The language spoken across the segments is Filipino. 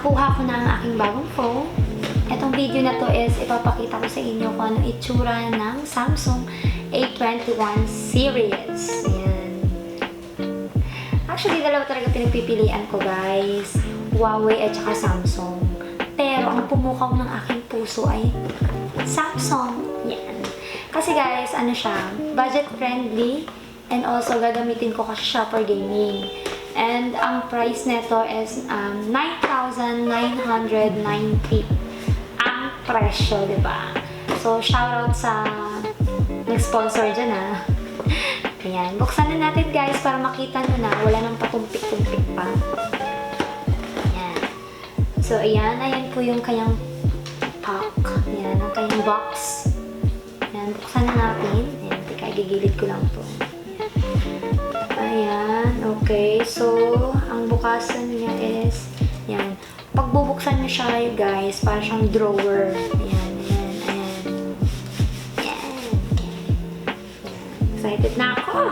nakuha ko na ang aking bagong phone. Itong video na to is ipapakita ko sa inyo kung anong itsura ng Samsung A21 series. Ayan. Actually, dalawa talaga pinagpipilian ko, guys. Huawei at saka Samsung. Pero ang pumukaw ng aking puso ay Samsung. Yan. Kasi guys, ano siya, budget friendly and also gagamitin ko kasi siya for gaming. And ang price nito is 9,990 ang presyo, diba? So, shoutout sa nag-sponsor dyan, ha? Ayan. Buksan na natin, guys, para makita nyo na wala nang patumpik-tumpik pa. Ayan. So, ayan. Ayan po yung kanyang pack. Ayan. Ang kanyang box. Ayan. Buksan na natin. Ayan. Teka, gigilid ko lang po. Ayan. Okay. So, ang bukasan niya is, ayan. Pag bubuksan niyo siya, guys, parang siyang drawer. Ayan. Ayan. Ayan. Ayan. Okay. Excited na ako.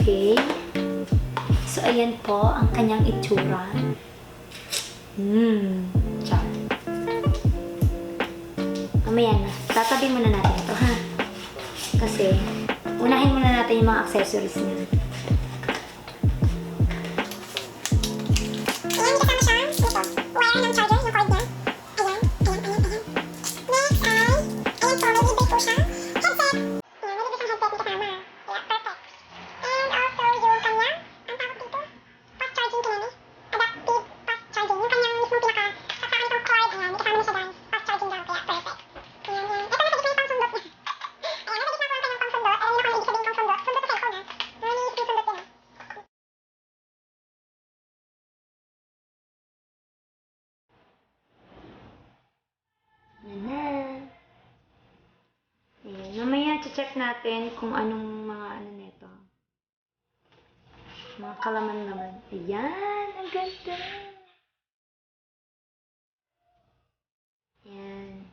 Okay. So, ayan po ang kanyang itsura. Char. Mamaya na. Tatabi muna natin ito, ha? Kasi, unahin muna natin yung mga accessories niya. Ayan, kasama siya. Ito. Wire ng charger, yung cord niya. Ayan, ayan, ayan, ayan. Next ay, ayan po, may libre po siya. Headset. Ayan, may libre siyang headset kasama. Yeah, perfect. And also, yung kanya, ang tawag dito, fast charging pinili. Adaptive fast charging. Yung kanyang mismong pinaka-sasaan itong cord. Ayan, may kasama na siya, guys. Fast charging daw, kaya perfect. Ayan, ayan. Ito, nasa gitna yung pangsundot niya. Ayan, nasa gitna po ang kanyang pangsundot. Ayan, yung ibig sabihin pangsundot. Sundot sa cellphone, ha? Ayan, yung ibig sundot yun, ha? Ayan. Ayan. Mamaya, check natin kung anong mga ano nito. Mga kalaman-laman. Ayan, ang ganda. Ayan.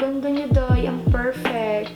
Ganda niya, Day. Ang perfect.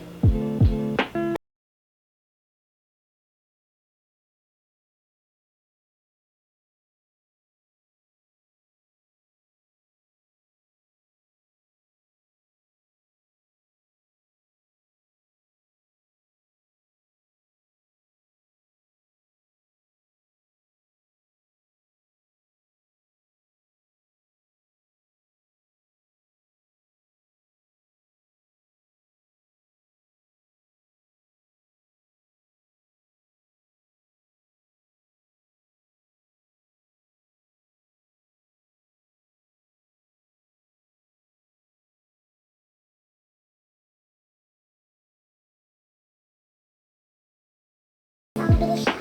Ang bilis siya.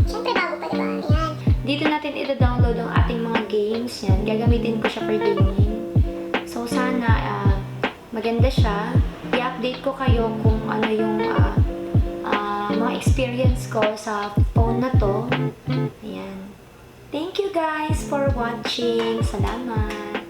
Siyempre, bago pa, diba? Ayan. Dito natin ida-download ang ating mga games. Yan. Gagamitin ko siya for gaming. So, sana maganda siya. I-update ko kayo kung ano yung mga experience ko sa phone na to. Ayan. Thank you guys for watching. Salamat.